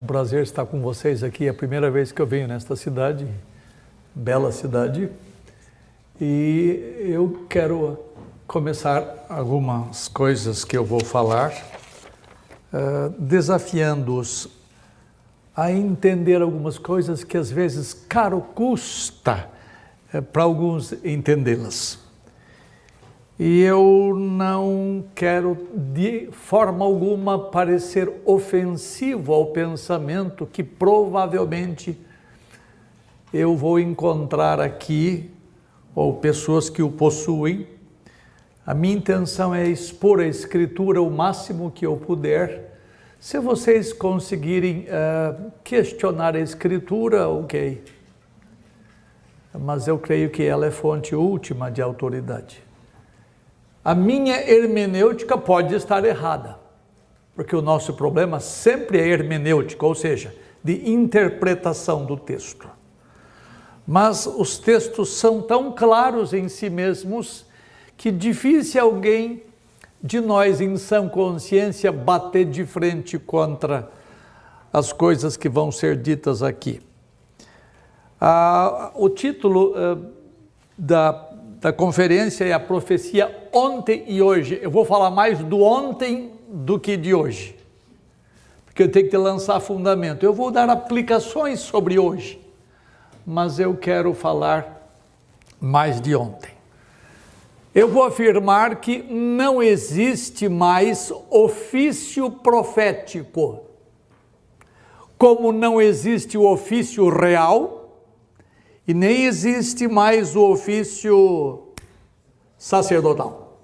Um prazer estar com vocês aqui. É a primeira vez que eu venho nesta cidade, bela cidade, e eu quero começar algumas coisas que eu vou falar, desafiando-os a entender algumas coisas que às vezes caro custa para alguns entendê-las. E eu não quero de forma alguma parecer ofensivo ao pensamento que provavelmente eu vou encontrar aqui, ou pessoas que o possuem. A minha intenção é expor a Escritura o máximo que eu puder. Se vocês conseguirem questionar a Escritura, ok. Mas eu creio que ela é fonte última de autoridade. A minha hermenêutica pode estar errada, porque o nosso problema sempre é hermenêutica, ou seja, de interpretação do texto. Mas os textos são tão claros em si mesmos que difícil alguém de nós em sã consciência bater de frente contra as coisas que vão ser ditas aqui. O título da conferência é a profecia ontem e hoje. Eu vou falar mais do ontem do que de hoje, porque eu tenho que lançar fundamento. Eu vou dar aplicações sobre hoje, mas eu quero falar mais de ontem. Eu vou afirmar que não existe mais ofício profético, como não existe o ofício real, e nem existe mais o ofício sacerdotal.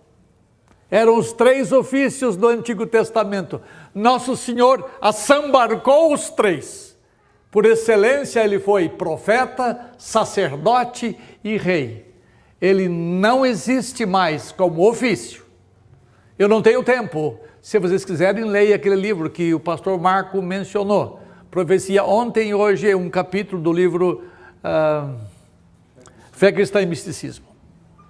Eram os três ofícios do Antigo Testamento. Nosso Senhor assambarcou os três. Por excelência, ele foi profeta, sacerdote e rei. Ele não existe mais como ofício. Eu não tenho tempo. Se vocês quiserem, leia aquele livro que o pastor Marco mencionou. Profecia ontem e hoje é um capítulo do livro Fé Cristã e Misticismo.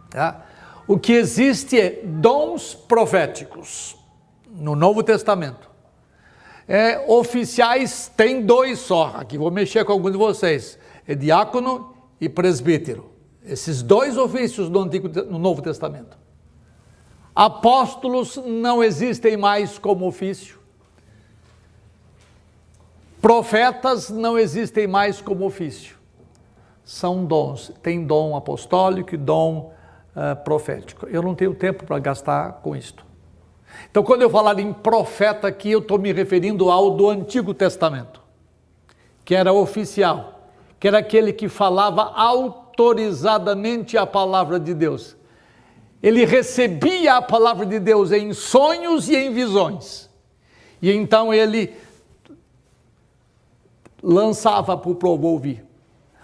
Tá? O que existe é dons proféticos no Novo Testamento. Oficiais tem dois só. Aqui vou mexer com alguns de vocês. É diácono e presbítero. Esses dois ofícios no Novo Testamento. Apóstolos não existem mais como ofício. Profetas não existem mais como ofício. São dons, tem dom apostólico e dom profético. Eu não tenho tempo para gastar com isto. Então, quando eu falar em profeta aqui, eu estou me referindo ao do Antigo Testamento, que era oficial, que era aquele que falava autorizadamente a palavra de Deus. Ele recebia a palavra de Deus em sonhos e em visões. E então ele lançava para o povo ouvir.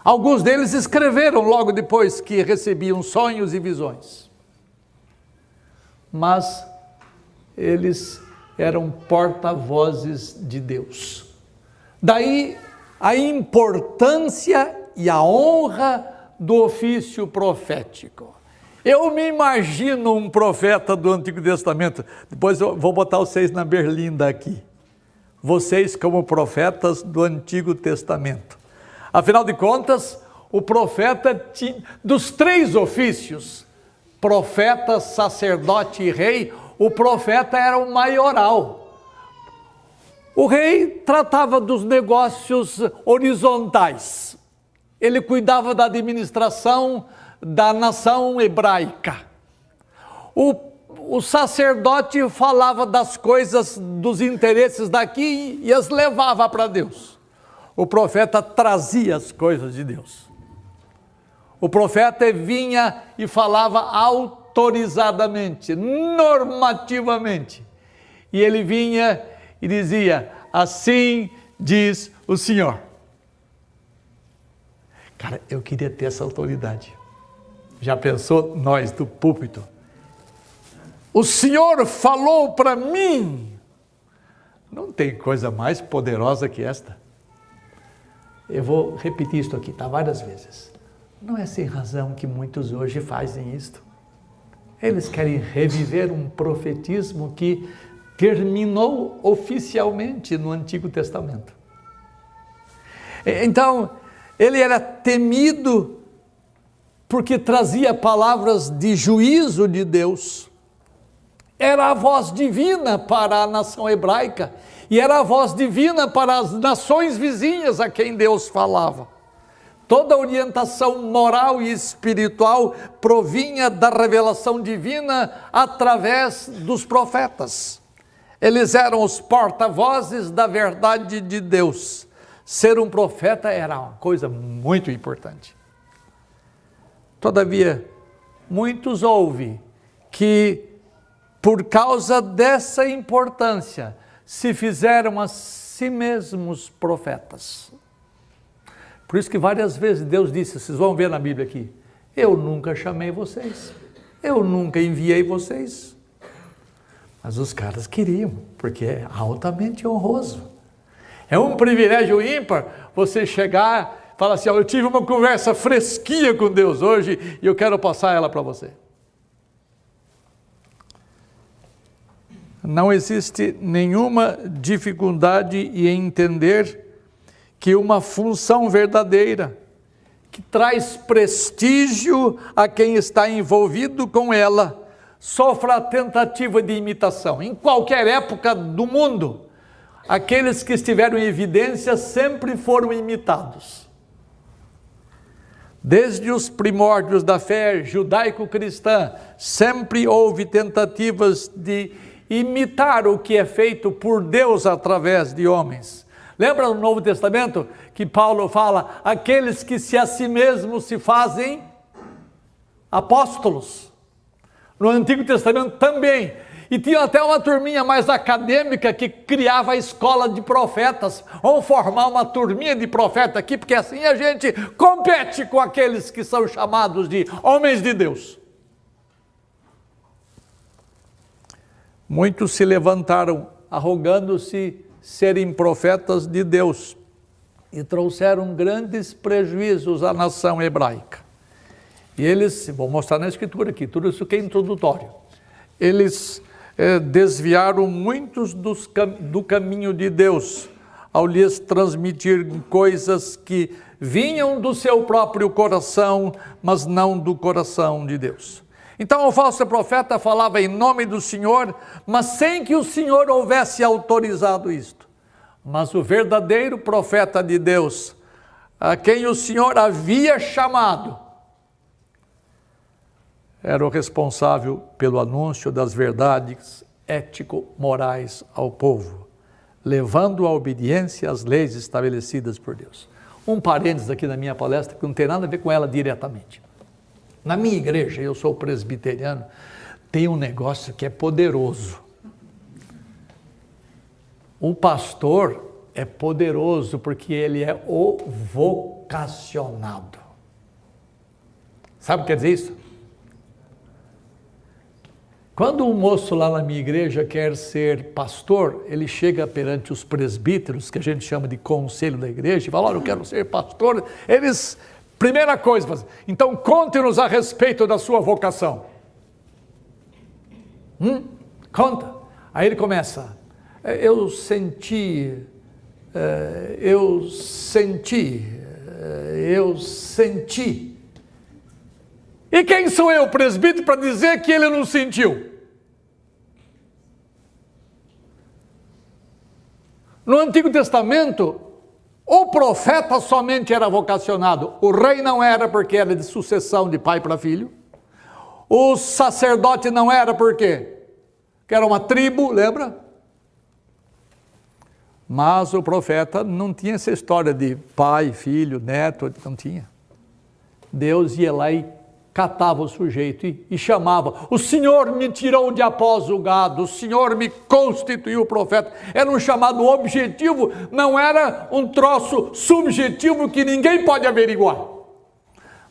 Alguns deles escreveram logo depois que recebiam sonhos e visões. Mas eles eram porta-vozes de Deus. Daí a importância e a honra do ofício profético. Eu me imagino um profeta do Antigo Testamento. Depois eu vou botar vocês na berlinda aqui. Vocês como profetas do Antigo Testamento. Afinal de contas, o profeta tinha, dos três ofícios, profeta, sacerdote e rei, o profeta era o maioral. O rei tratava dos negócios horizontais. Ele cuidava da administração da nação hebraica. O sacerdote falava das coisas, dos interesses daqui e as levava para Deus. O profeta trazia as coisas de Deus. O profeta vinha e falava autorizadamente, normativamente. E ele vinha e dizia, assim diz o Senhor. Cara, eu queria ter essa autoridade. Já pensou nós do púlpito? O Senhor falou para mim. Não tem coisa mais poderosa que esta. Eu vou repetir isto aqui, tá? Várias vezes. Não é sem razão que muitos hoje fazem isto. Eles querem reviver um profetismo que terminou oficialmente no Antigo Testamento. Então, ele era temido porque trazia palavras de juízo de Deus. Era a voz divina para a nação hebraica e era a voz divina para as nações vizinhas a quem Deus falava. Toda a orientação moral e espiritual provinha da revelação divina através dos profetas. Eles eram os porta-vozes da verdade de Deus. Ser um profeta era uma coisa muito importante. Todavia, muitos ouvem que, por causa dessa importância, se fizeram a si mesmos profetas. Por isso que várias vezes Deus disse, vocês vão ver na Bíblia aqui, eu nunca chamei vocês, eu nunca enviei vocês. Mas os caras queriam, porque é altamente honroso. É um privilégio ímpar você chegar e falar assim, eu tive uma conversa fresquinha com Deus hoje e eu quero passar ela para você. Não existe nenhuma dificuldade em entender que uma função verdadeira, que traz prestígio a quem está envolvido com ela, sofra a tentativa de imitação. Em qualquer época do mundo, aqueles que estiveram em evidência sempre foram imitados. Desde os primórdios da fé judaico-cristã, sempre houve tentativas de imitar o que é feito por Deus através de homens. Lembra no Novo Testamento que Paulo fala, aqueles que a si mesmos se fazem apóstolos. No Antigo Testamento também. E tinha até uma turminha mais acadêmica que criava a escola de profetas. Vamos formar uma turminha de profeta aqui, porque assim a gente compete com aqueles que são chamados de homens de Deus. Muitos se levantaram arrogando-se serem profetas de Deus e trouxeram grandes prejuízos à nação hebraica. E eles, vou mostrar na escritura aqui, tudo isso que é introdutório, eles desviaram muitos do caminho de Deus, ao lhes transmitir coisas que vinham do seu próprio coração, mas não do coração de Deus. Então o falso profeta falava em nome do Senhor, mas sem que o Senhor houvesse autorizado isto. Mas o verdadeiro profeta de Deus, a quem o Senhor havia chamado, era o responsável pelo anúncio das verdades ético-morais ao povo, levando a obediência às leis estabelecidas por Deus. Um parênteses aqui na minha palestra, que não tem nada a ver com ela diretamente. Na minha igreja, eu sou presbiteriano, tem um negócio que é poderoso. O pastor é poderoso porque ele é o vocacionado. Sabe o que quer dizer isso? Quando um moço lá na minha igreja quer ser pastor, ele chega perante os presbíteros, que a gente chama de conselho da igreja, e fala, olha, eu quero ser pastor. Eles, primeira coisa, então conte-nos a respeito da sua vocação. Conta. Aí ele começa, eu senti. E quem sou eu, presbítero, para dizer que ele não sentiu? No Antigo Testamento, o profeta somente era vocacionado. O rei não era, porque era de sucessão de pai para filho. O sacerdote não era, por quê? Porque era uma tribo, lembra? Mas o profeta não tinha essa história de pai, filho, neto, não tinha. Deus ia lá e catava o sujeito e chamava. O Senhor me tirou de após o gado, o Senhor me constituiu profeta. Era um chamado objetivo, não era um troço subjetivo que ninguém pode averiguar.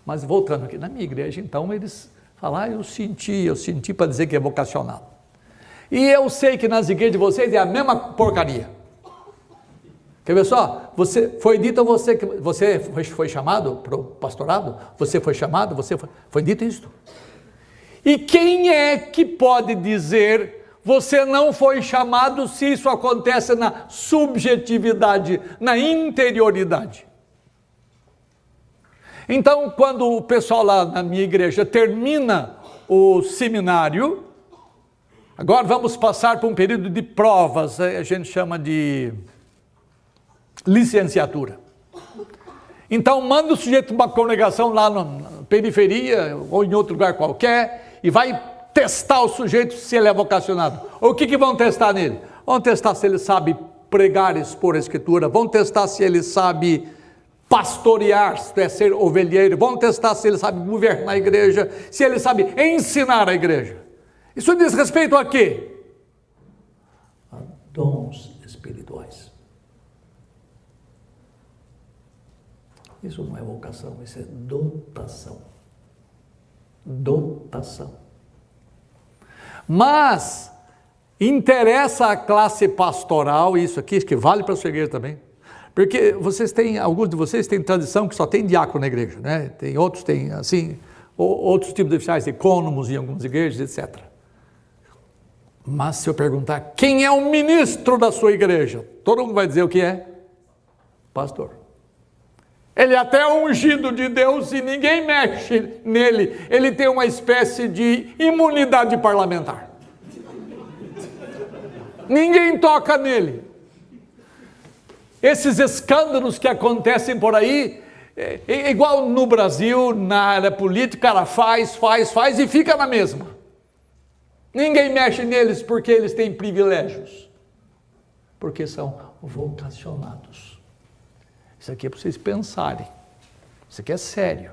Mas voltando aqui, na minha igreja, então, eles falaram, eu senti para dizer que é vocacionado. E eu sei que nas igrejas de vocês é a mesma porcaria. Quer ver só? Foi dito a você que você foi chamado para o pastorado? Você foi chamado? Foi dito isso? E quem é que pode dizer você não foi chamado se isso acontece na subjetividade, na interioridade? Então, quando o pessoal lá na minha igreja termina o seminário, agora vamos passar por um período de provas, a gente chama de licenciatura. Então, manda o sujeito para uma congregação lá na periferia ou em outro lugar qualquer e vai testar o sujeito se ele é vocacionado. O que vão testar nele? Vão testar se ele sabe pregar, expor a escritura, vão testar se ele sabe pastorear, se é ser ovelheiro, vão testar se ele sabe governar a igreja, se ele sabe ensinar a igreja. Isso diz respeito a quê? A dons espirituais. Isso não é vocação, isso é dotação. Dotação. Mas interessa à classe pastoral, isso aqui, que vale para a sua igreja também, porque alguns de vocês têm tradição que só tem diácono na igreja, né? Tem outros, tem assim, outros tipos de oficiais, econômicos em algumas igrejas, etc. Mas se eu perguntar quem é o ministro da sua igreja, todo mundo vai dizer o que é? Pastor. Ele é até ungido de Deus e ninguém mexe nele. Ele tem uma espécie de imunidade parlamentar. Ninguém toca nele. Esses escândalos que acontecem por aí, igual no Brasil, na área política, ela faz e fica na mesma. Ninguém mexe neles porque eles têm privilégios. Porque são vocacionados. Isso aqui é para vocês pensarem. Isso aqui é sério.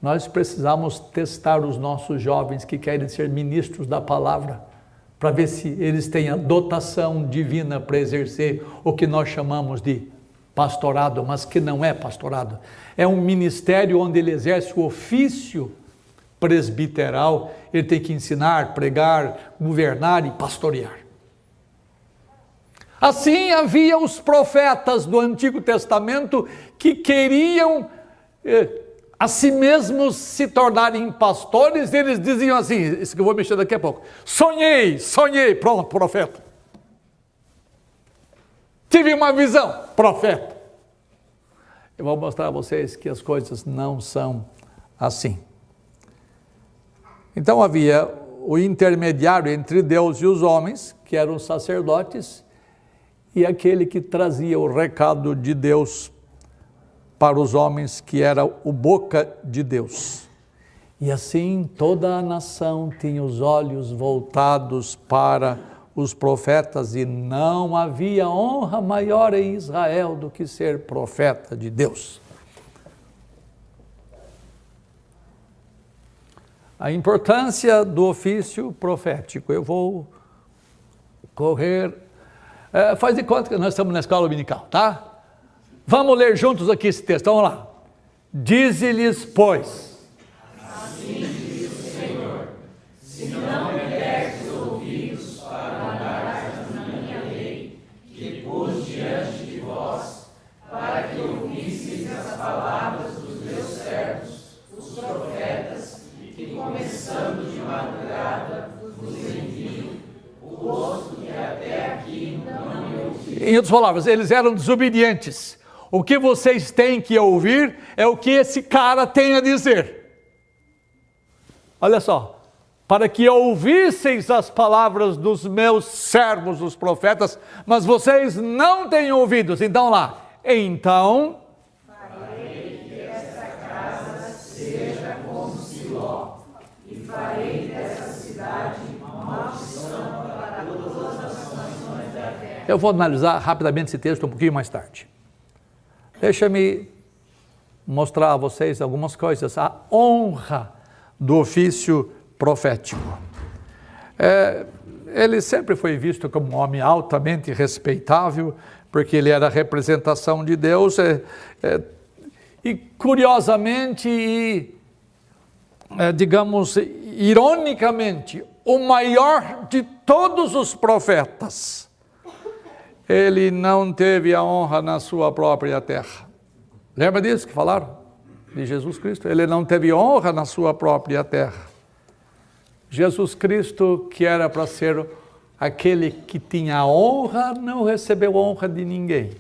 Nós precisamos testar os nossos jovens que querem ser ministros da palavra, para ver se eles têm a dotação divina para exercer o que nós chamamos de pastorado, mas que não é pastorado. É um ministério onde ele exerce o ofício presbiteral, ele tem que ensinar, pregar, governar e pastorear. Assim havia os profetas do Antigo Testamento que queriam a si mesmos se tornarem pastores. Eles diziam assim, isso que eu vou mexer daqui a pouco: sonhei, pronto, profeta. Tive uma visão, profeta. Eu vou mostrar a vocês que as coisas não são assim. Então havia o intermediário entre Deus e os homens, que eram os sacerdotes, e aquele que trazia o recado de Deus para os homens, que era o boca de Deus. E assim toda a nação tinha os olhos voltados para os profetas, e não havia honra maior em Israel do que ser profeta de Deus. A importância do ofício profético. Eu vou correr. Faz de conta que nós estamos na escola dominical, tá? Vamos ler juntos aqui esse texto, vamos lá. Dize-lhes, pois. Assim diz o Senhor, se não me deres ouvidos para andares na minha lei, que pus diante de vós, para que ouvisseis as palavras dos meus servos, os profetas, que começando de madrugada vos envio, o rosto que até aqui não me ouviu. Em outras palavras, eles eram desobedientes. O que vocês têm que ouvir é o que esse cara tem a dizer. Olha só, para que ouvisseis as palavras dos meus servos, os profetas, mas vocês não têm ouvidos. Então lá, então farei que esta casa seja como Siló, e farei dessa cidade maldição para todas as nações da terra. Eu vou analisar rapidamente esse texto um pouquinho mais tarde. Deixa-me mostrar a vocês algumas coisas. A honra do ofício profético. Ele sempre foi visto como um homem altamente respeitável, porque ele era a representação de Deus. E curiosamente, digamos, ironicamente, o maior de todos os profetas, ele não teve a honra na sua própria terra. Lembra disso que falaram? De Jesus Cristo? Ele não teve honra na sua própria terra. Jesus Cristo, que era para ser aquele que tinha honra, não recebeu honra de ninguém.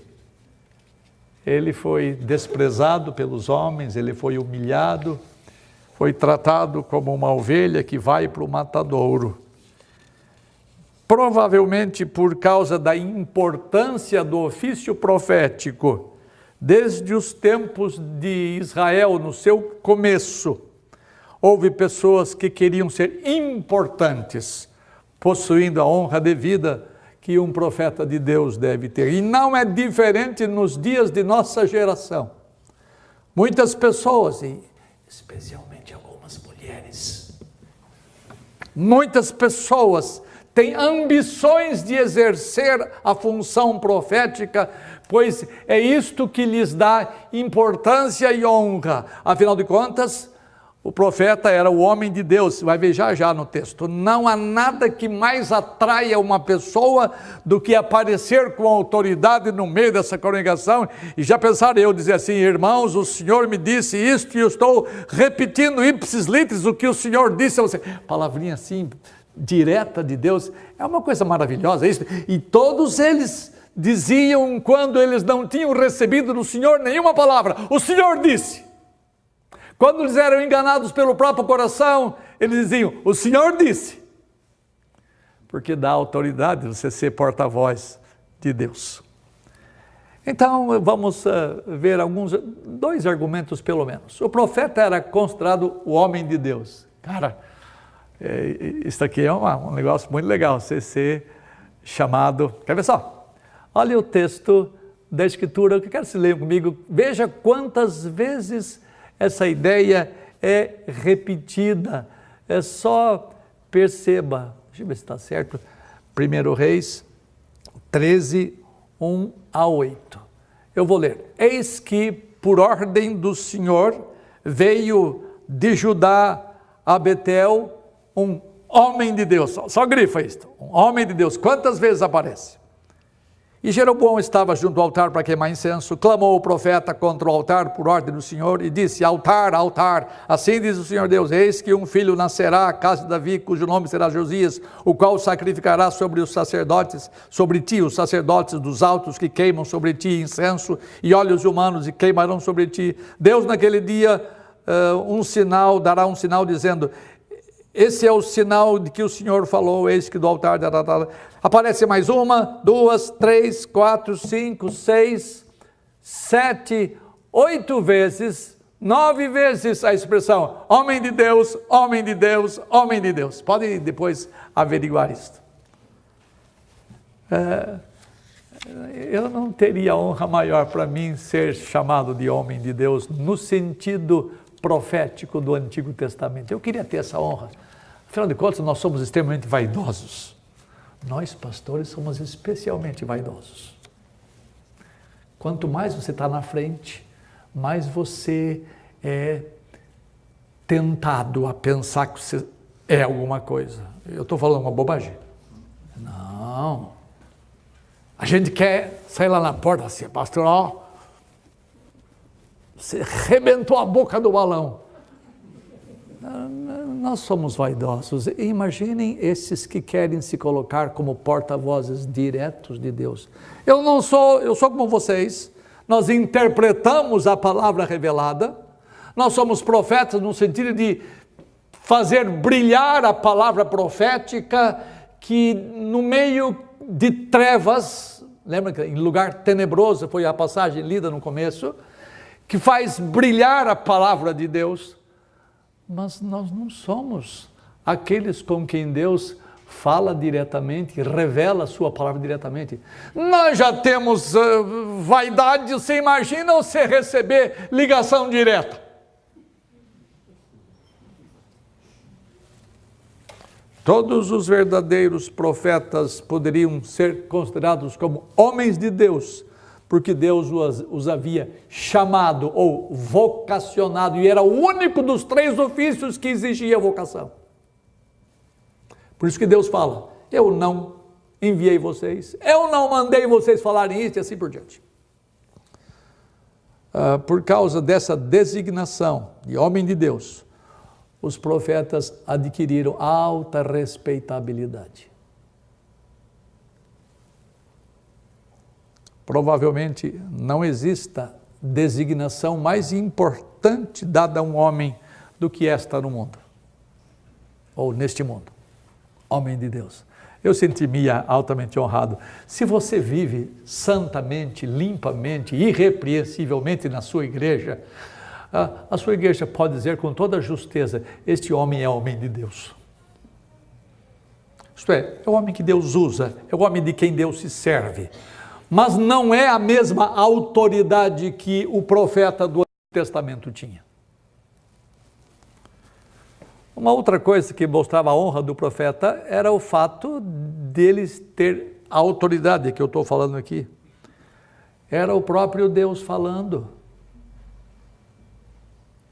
ele foi desprezado pelos homens, ele foi humilhado, foi tratado como uma ovelha que vai para o matadouro. Provavelmente por causa da importância do ofício profético, desde os tempos de Israel, no seu começo, houve pessoas que queriam ser importantes, possuindo a honra devida que um profeta de Deus deve ter. E não é diferente nos dias de nossa geração. Muitas pessoas, e especialmente algumas mulheres, muitas pessoas têm ambições de exercer a função profética, pois é isto que lhes dá importância e honra. Afinal de contas, o profeta era o homem de Deus, vai ver já no texto. Não há nada que mais atraia uma pessoa do que aparecer com autoridade no meio dessa congregação. E já pensaram eu dizer assim: irmãos, o Senhor me disse isto e eu estou repetindo ipsis litteris o que o Senhor disse a você. Palavrinha assim, direta de Deus, é uma coisa maravilhosa isso. E todos eles diziam, quando eles não tinham recebido do Senhor nenhuma palavra: o Senhor disse. Quando eles eram enganados pelo próprio coração, eles diziam: o Senhor disse. Porque dá autoridade você ser porta-voz de Deus. Então vamos ver dois argumentos pelo menos. O profeta era considerado o homem de Deus. Cara, isso aqui é um negócio muito legal, você ser chamado. Quer ver só? Olha o texto da Escritura, eu quero que você leia comigo. Veja quantas vezes essa ideia é repetida. É só perceba. Deixa eu ver se está certo. 1 Reis 13, 1 a 8. Eu vou ler. Eis que, por ordem do Senhor, veio de Judá a Betel um homem de Deus. Só grifa isto. Um homem de Deus. Quantas vezes aparece? E Jeroboão estava junto ao altar para queimar incenso. Clamou o profeta contra o altar por ordem do Senhor e disse: altar, altar, assim diz o Senhor Deus: eis que um filho nascerá à casa de Davi, cujo nome será Josias, o qual sacrificará sobre os sacerdotes, sobre ti, os sacerdotes dos altos que queimam sobre ti incenso e óleos humanos e queimarão sobre ti. Deus naquele dia dará um sinal dizendo: esse é o sinal de que o Senhor falou, eis que do altar... Aparece mais 1, 2, 3, 4, 5, 6, 7, 8 vezes, 9 vezes a expressão homem de Deus, homem de Deus, homem de Deus. Pode depois averiguar isso. Eu não teria honra maior para mim ser chamado de homem de Deus no sentido profético do Antigo Testamento. Eu queria ter essa honra. Afinal de contas, nós somos extremamente vaidosos. Nós, pastores, somos especialmente vaidosos. Quanto mais você está na frente, mais você é tentado a pensar que você é alguma coisa. Eu estou falando uma bobagem? Não. A gente quer sair lá na porta assim: pastor, ó, você arrebentou a boca do balão. Nós somos vaidosos. Imaginem esses que querem se colocar como porta-vozes diretos de Deus. Eu sou como vocês. Nós interpretamos a palavra revelada. Nós somos profetas no sentido de fazer brilhar a palavra profética, que no meio de trevas, lembra que em lugar tenebroso foi a passagem lida no começo, que faz brilhar a palavra de Deus. Mas nós não somos aqueles com quem Deus fala diretamente, revela a sua palavra diretamente. Nós já temos vaidade. Você imagina você receber ligação direta? Todos os verdadeiros profetas poderiam ser considerados como homens de Deus, porque Deus os havia chamado ou vocacionado, e era o único dos 3 ofícios que exigia vocação. Por isso que Deus fala: eu não enviei vocês, eu não mandei vocês falarem isso, e assim por diante. Por causa dessa designação de homem de Deus, os profetas adquiriram alta respeitabilidade. Provavelmente não exista designação mais importante dada a um homem do que esta no mundo, ou neste mundo, homem de Deus. Eu senti-me altamente honrado. Se você vive santamente, limpamente, irrepreensivelmente na sua igreja, a sua igreja pode dizer com toda justeza, este homem é homem de Deus. Isto é o homem que Deus usa, é o homem de quem Deus se serve. Mas não é a mesma autoridade que o profeta do Antigo Testamento tinha. Uma outra coisa que mostrava a honra do profeta era o fato deles ter a autoridade que eu estou falando aqui. Era o próprio Deus falando.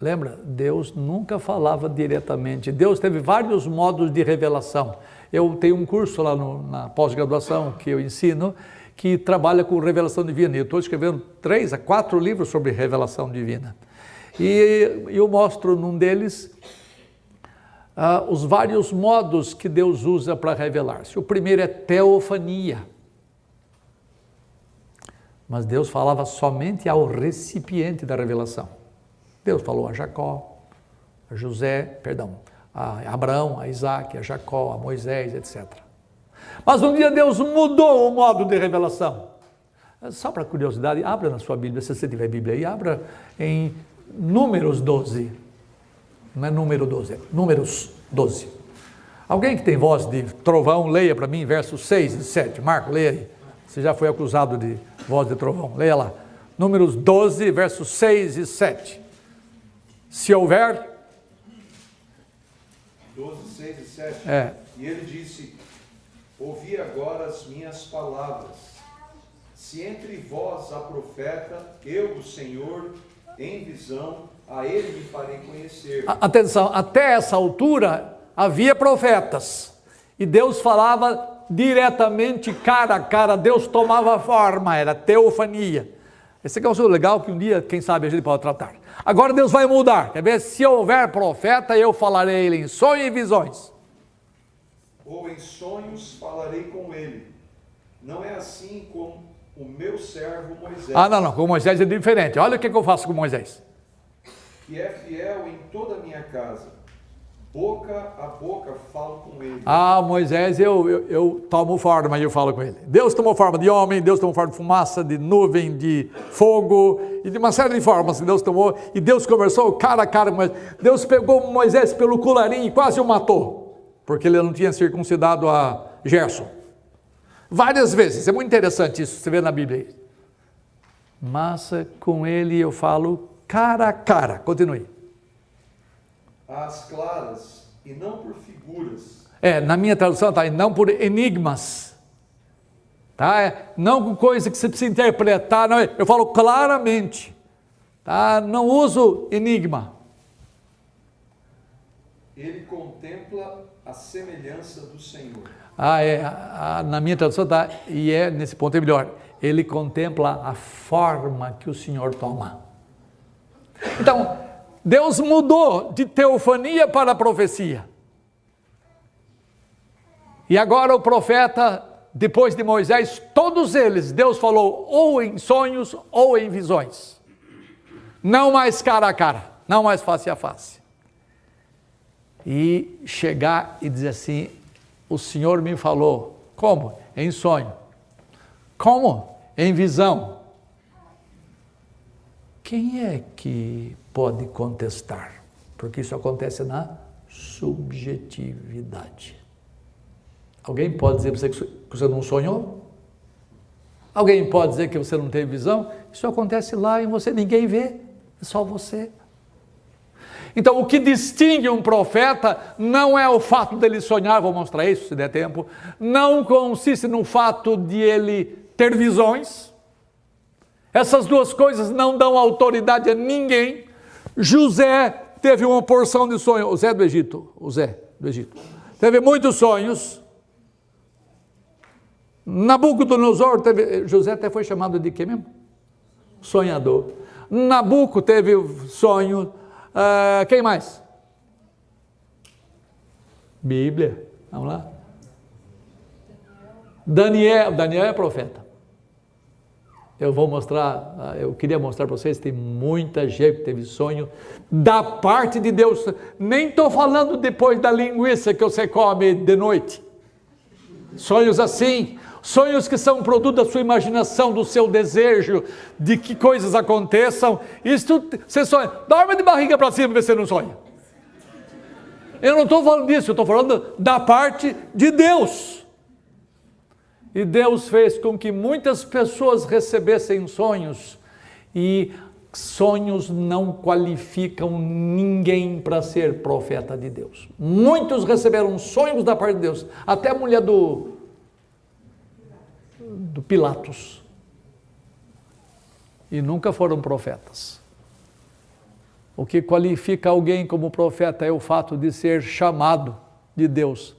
Lembra? Deus nunca falava diretamente. Deus teve vários modos de revelação. Eu tenho um curso lá na pós-graduação que eu ensino, que trabalha com revelação divina. Eu estou escrevendo 3 a 4 livros sobre revelação divina. E eu mostro num deles os vários modos que Deus usa para revelar-se. O primeiro é teofania. Mas Deus falava somente ao recipiente da revelação. Deus falou a Jacó, a José, a Abraão, a Isaac, a Jacó, a Moisés, etc. Mas um dia Deus mudou o modo de revelação. Só para curiosidade, abra na sua Bíblia, se você tiver Bíblia aí, abra em Números 12. Não é número 12, é Números 12. Alguém que tem voz de trovão, leia para mim versos 6 e 7. Marco, leia aí. Você já foi acusado de voz de trovão. Leia lá. Números 12, versos 6 e 7. Se houver... 12, 6 e 7. E ele disse: ouvi agora as minhas palavras. Se entre vós há profeta, eu, o Senhor, em visão, a ele me farei conhecer. Atenção, até essa altura havia profetas. E Deus falava diretamente, cara a cara. Deus tomava forma, era teofania. Esse aqui é um assunto legal que um dia, quem sabe, a gente pode tratar. Agora Deus vai mudar. Quer ver? Se houver profeta, eu falarei a ele em sonhos e visões. Ou em sonhos falarei com ele. Não é assim como o meu servo Moisés. Não, com Moisés é diferente. Olha o que eu faço com Moisés. Que é fiel em toda a minha casa. Boca a boca falo com ele. Moisés, eu tomo forma e eu falo com ele. Deus tomou forma de homem, Deus tomou forma de fumaça, de nuvem, de fogo, e de uma série de formas que Deus tomou, e Deus conversou cara a cara com Moisés. Deus pegou Moisés pelo colarinho e quase o matou, porque ele não tinha circuncidado a Gerson. Várias vezes, é muito interessante isso, você vê na Bíblia. Mas com ele eu falo cara a cara. Continue. Às claras e não por figuras. Na minha tradução está, e não por enigmas. Tá? Não com coisa que você precisa interpretar, não, eu falo claramente. Tá? Não uso enigma. Ele contempla a semelhança do Senhor. Na minha tradução está, e nesse ponto é melhor, ele contempla a forma que o Senhor toma. Então, Deus mudou de teofania para profecia. E agora o profeta, depois de Moisés, todos eles, Deus falou ou em sonhos ou em visões. Não mais cara a cara, não mais face a face. E chegar e dizer assim, o Senhor me falou. Como? Em sonho. Como? Em visão. Quem é que pode contestar? Porque isso acontece na subjetividade. Alguém pode dizer para você que você não sonhou? Alguém pode dizer que você não teve visão? Isso acontece lá em você, ninguém vê, é só você. Então, o que distingue um profeta não é o fato dele sonhar, vou mostrar isso se der tempo, não consiste no fato de ele ter visões. Essas duas coisas não dão autoridade a ninguém. José teve uma porção de sonhos, o Zé do Egito, teve muitos sonhos. Nabucodonosor teve, José até foi chamado de quê mesmo? Sonhador. Nabuco teve sonho. Quem mais? Bíblia, vamos lá. Daniel é profeta. eu queria mostrar para vocês, tem muita gente que teve sonho da parte de Deus. Nem estou falando depois da linguiça que você come de noite. Sonhos assim, sonhos que são produto da sua imaginação, do seu desejo, de que coisas aconteçam. Isso você sonha, dorme de barriga para cima ver se você não sonha. Eu não estou falando disso, eu estou falando da parte de Deus. E Deus fez com que muitas pessoas recebessem sonhos, e sonhos não qualificam ninguém para ser profeta de Deus. Muitos receberam sonhos da parte de Deus, até a mulher do Pilatos, e nunca foram profetas. O que qualifica alguém como profeta é o fato de ser chamado de Deus,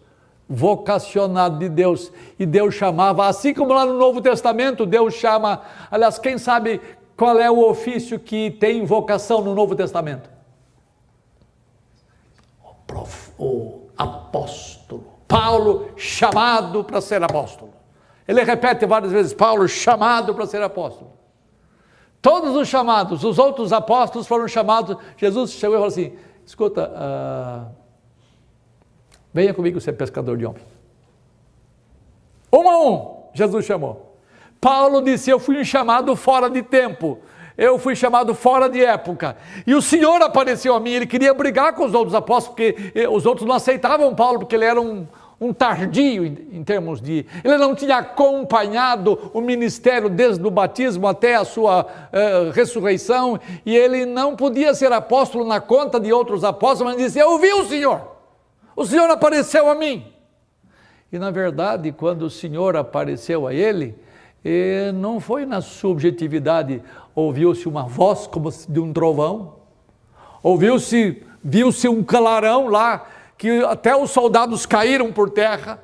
vocacionado de Deus, e Deus chamava, assim como lá no Novo Testamento, Deus chama, aliás, quem sabe qual é o ofício que tem vocação no Novo Testamento? O apóstolo, Paulo chamado para ser apóstolo, ele repete várias vezes, Paulo chamado para ser apóstolo. Todos os chamados, os outros apóstolos foram chamados, Jesus chegou e falou assim, escuta, venha comigo ser pescador de homens. Um a um, Jesus chamou. Paulo disse, eu fui um chamado fora de tempo, eu fui chamado fora de época, e o Senhor apareceu a mim. Ele queria brigar com os outros apóstolos, porque os outros não aceitavam Paulo, porque ele era um tardio em termos de... Ele não tinha acompanhado o ministério desde o batismo até a sua ressurreição, e ele não podia ser apóstolo na conta de outros apóstolos, mas disse, eu vi o Senhor apareceu a mim. E na verdade, quando o Senhor apareceu a ele, não foi na subjetividade, ouviu-se uma voz como de um trovão, viu-se um clarão lá, que até os soldados caíram por terra.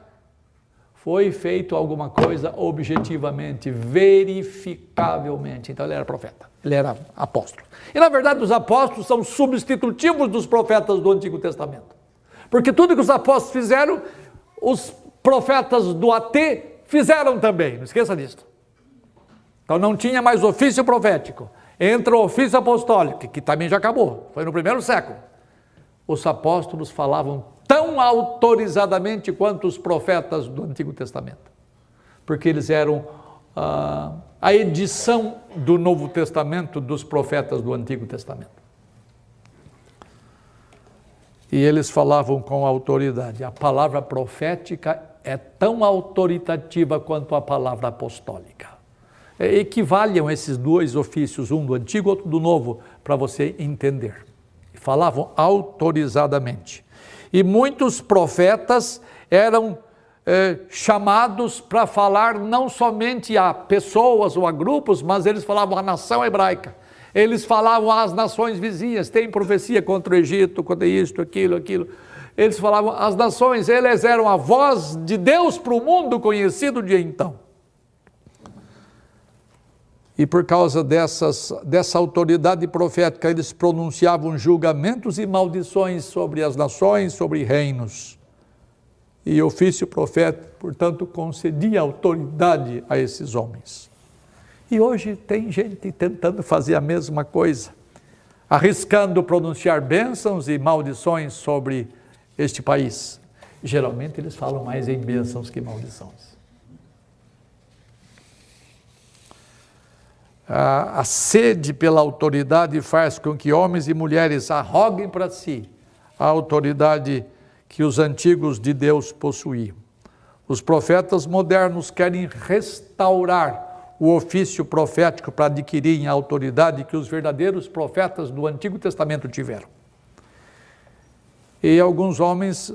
Foi feito alguma coisa objetivamente, verificavelmente. Então ele era profeta, ele era apóstolo. E na verdade os apóstolos são substitutivos dos profetas do Antigo Testamento. Porque tudo que os apóstolos fizeram, os profetas do AT fizeram também, não esqueça disso. Então não tinha mais ofício profético, entra o ofício apostólico, que também já acabou, foi no primeiro século. Os apóstolos falavam tão autorizadamente quanto os profetas do Antigo Testamento, porque eles eram a edição do Novo Testamento dos profetas do Antigo Testamento. E eles falavam com autoridade. A palavra profética é tão autoritativa quanto a palavra apostólica. Equivalem esses dois ofícios, um do Antigo, outro do Novo, para você entender. Falavam autorizadamente. E muitos profetas eram chamados para falar não somente a pessoas ou a grupos, mas eles falavam à nação hebraica. Eles falavam às nações vizinhas, tem profecia contra o Egito, contra isto, aquilo. Eles falavam às nações, eles eram a voz de Deus para o mundo conhecido de então. E por causa dessa autoridade profética, eles pronunciavam julgamentos e maldições sobre as nações, sobre reinos. E o ofício profético, portanto, concedia autoridade a esses homens. E hoje tem gente tentando fazer a mesma coisa, arriscando pronunciar bênçãos e maldições sobre este país. Geralmente eles falam mais em bênçãos que maldições. A sede pela autoridade faz com que homens e mulheres arroguem para si a autoridade que os antigos de Deus possuíam. Os profetas modernos querem restaurar o ofício profético para adquirirem a autoridade que os verdadeiros profetas do Antigo Testamento tiveram. E alguns homens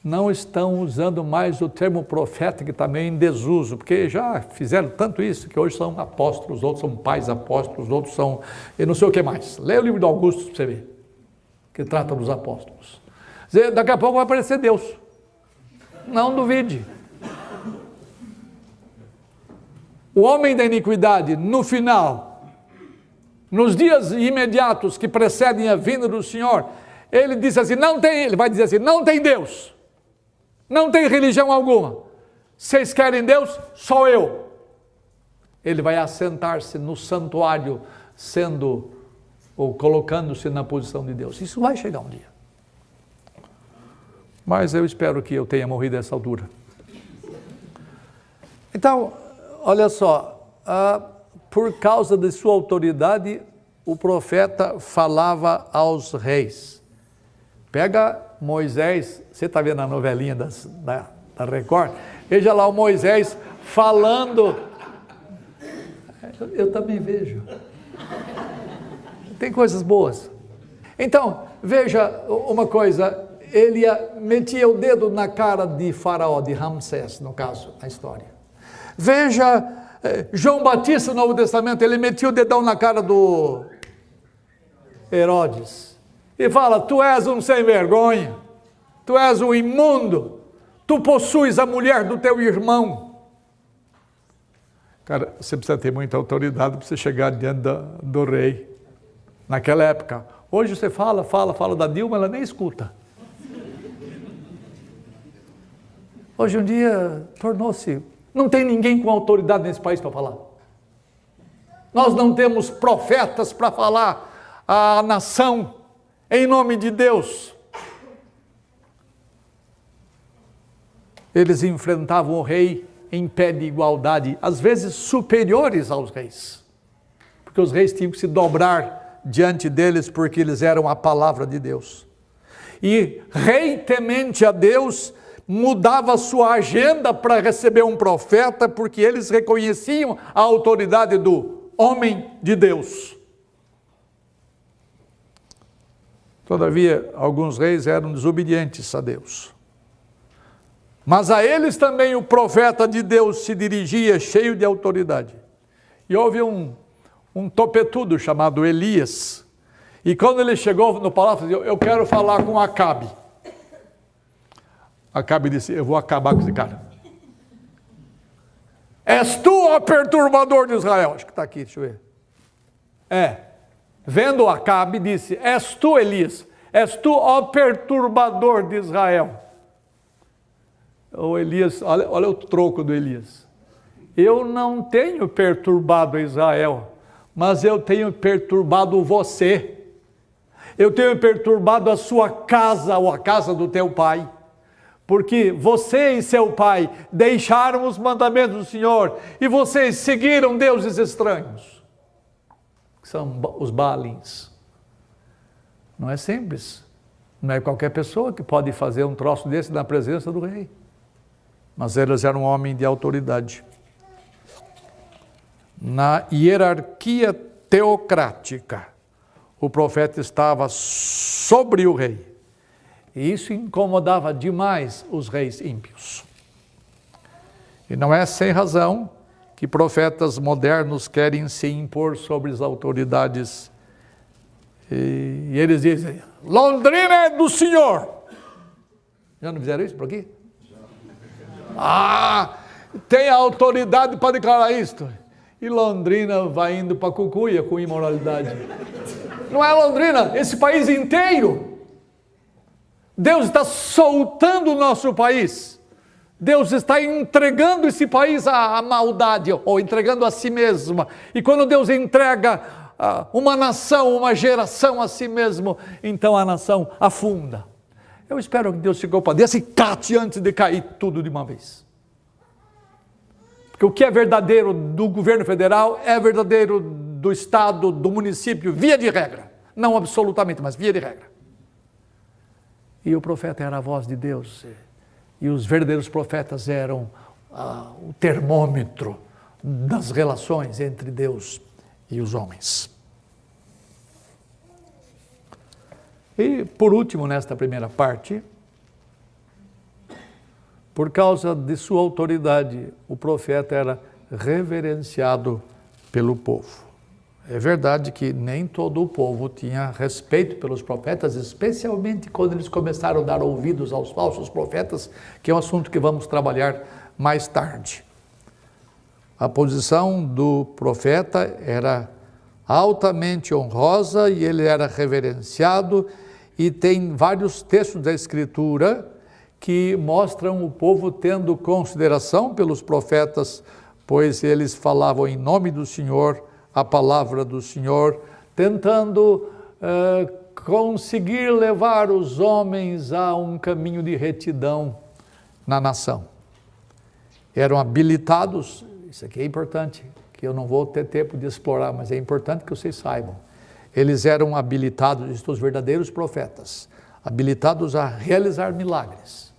não estão usando mais o termo profeta, que está meio em desuso, porque já fizeram tanto isso, que hoje são apóstolos, outros são pais apóstolos, outros são, eu não sei o que mais. Leia o livro de Augusto para você ver, que trata dos apóstolos. Daqui a pouco vai aparecer Deus. Não duvide. O homem da iniquidade, no final, nos dias imediatos que precedem a vinda do Senhor, ele diz assim, ele vai dizer assim, não tem Deus, não tem religião alguma. Vocês querem Deus? Sou eu. ele vai assentar-se no santuário, sendo ou colocando-se na posição de Deus. Isso vai chegar um dia. Mas eu espero que eu tenha morrido a essa altura. Então, olha só, por causa de sua autoridade, o profeta falava aos reis. Pega Moisés, você está vendo a novelinha da Record? Veja lá o Moisés falando. Eu também vejo. Tem coisas boas. Então, veja uma coisa, ele metia o dedo na cara de Faraó, de Ramsés, no caso, na história. Veja, João Batista no Novo Testamento, ele metia o dedão na cara do Herodes. E fala, tu és um sem vergonha, tu és um imundo, tu possuis a mulher do teu irmão. Cara, você precisa ter muita autoridade para você chegar diante do rei. Naquela época. Hoje você fala da Dilma, ela nem escuta. Hoje um dia tornou-se... Não tem ninguém com autoridade nesse país para falar. Nós não temos profetas para falar à nação em nome de Deus. Eles enfrentavam o rei em pé de igualdade, às vezes superiores aos reis. Porque os reis tinham que se dobrar diante deles, porque eles eram a palavra de Deus. E rei temente a Deus mudava sua agenda para receber um profeta, porque eles reconheciam a autoridade do homem de Deus. Todavia, alguns reis eram desobedientes a Deus. Mas a eles também o profeta de Deus se dirigia cheio de autoridade. E houve um topetudo chamado Elias. E quando ele chegou no palácio, disse, eu quero falar com Acabe. Acabe disse, eu vou acabar com esse cara. És tu, ó perturbador de Israel? Acho que está aqui, deixa eu ver. Vendo Acabe, disse, és tu, Elias, és tu, ó perturbador de Israel. O Elias, olha o troco do Elias. Eu não tenho perturbado Israel, mas eu tenho perturbado você. Eu tenho perturbado a sua casa, ou a casa do teu pai. Porque você e seu pai deixaram os mandamentos do Senhor e vocês seguiram deuses estranhos, que são os Baalins. Não é simples. Não é qualquer pessoa que pode fazer um troço desse na presença do rei. Mas eles eram homens de autoridade. Na hierarquia teocrática, o profeta estava sobre o rei. E isso incomodava demais os reis ímpios. E não é sem razão que profetas modernos querem se impor sobre as autoridades. E eles dizem, Londrina é do Senhor. Já não fizeram isso por aqui? Tem autoridade para declarar isto. E Londrina vai indo para Cucuia com imoralidade. Não é Londrina, esse país inteiro. Deus está soltando o nosso país. Deus está entregando esse país à maldade, ou entregando a si mesma. E quando Deus entrega uma nação, uma geração a si mesmo, então a nação afunda. Eu espero que Deus se compadeça e cate antes de cair tudo de uma vez. Porque o que é verdadeiro do governo federal é verdadeiro do estado, do município, via de regra. Não absolutamente, mas via de regra. E o profeta era a voz de Deus. E os verdadeiros profetas eram o termômetro das relações entre Deus e os homens. E, por último, nesta primeira parte, por causa de sua autoridade, o profeta era reverenciado pelo povo. É verdade que nem todo o povo tinha respeito pelos profetas, especialmente quando eles começaram a dar ouvidos aos falsos profetas, que é um assunto que vamos trabalhar mais tarde. A posição do profeta era altamente honrosa e ele era reverenciado, e tem vários textos da Escritura que mostram o povo tendo consideração pelos profetas pois eles falavam em nome do Senhor, a palavra do Senhor, tentando conseguir levar os homens a um caminho de retidão na nação. Eram habilitados, isso aqui é importante, que eu não vou ter tempo de explorar, mas é importante que vocês saibam. Eles eram habilitados, estes verdadeiros profetas, habilitados a realizar milagres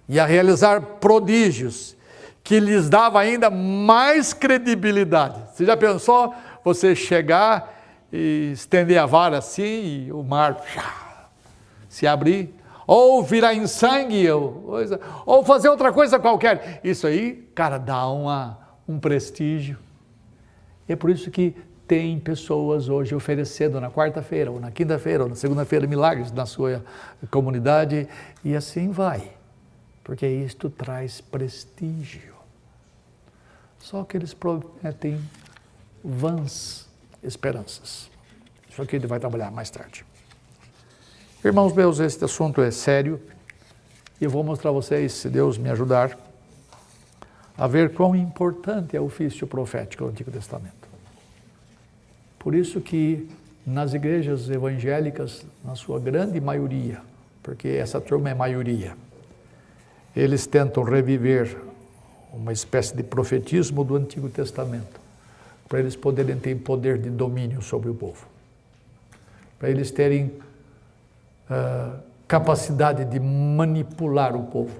e a realizar prodígios, que lhes dava ainda mais credibilidade. Você já pensou você chegar e estender a vara assim e o mar se abrir? Ou virar em sangue, ou fazer outra coisa qualquer. Isso aí, cara, dá um prestígio. É por isso que tem pessoas hoje oferecendo na quarta-feira, ou na quinta-feira, ou na segunda-feira, milagres na sua comunidade, e assim vai. Porque isto traz prestígio. Só que eles prometem vãs esperanças. Isso aqui ele vai trabalhar mais tarde. Irmãos meus, este assunto é sério e eu vou mostrar a vocês, se Deus me ajudar, a ver quão importante é o ofício profético do Antigo Testamento. Por isso que nas igrejas evangélicas, na sua grande maioria, porque essa turma é maioria, eles tentam reviver uma espécie de profetismo do Antigo Testamento, para eles poderem ter poder de domínio sobre o povo, para eles terem capacidade de manipular o povo.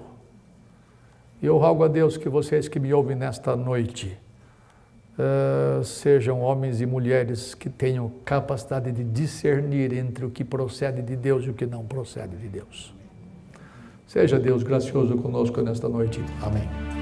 E eu rogo a Deus que vocês que me ouvem nesta noite sejam homens e mulheres que tenham capacidade de discernir entre o que procede de Deus e o que não procede de Deus. Seja Deus gracioso conosco nesta noite. Amém.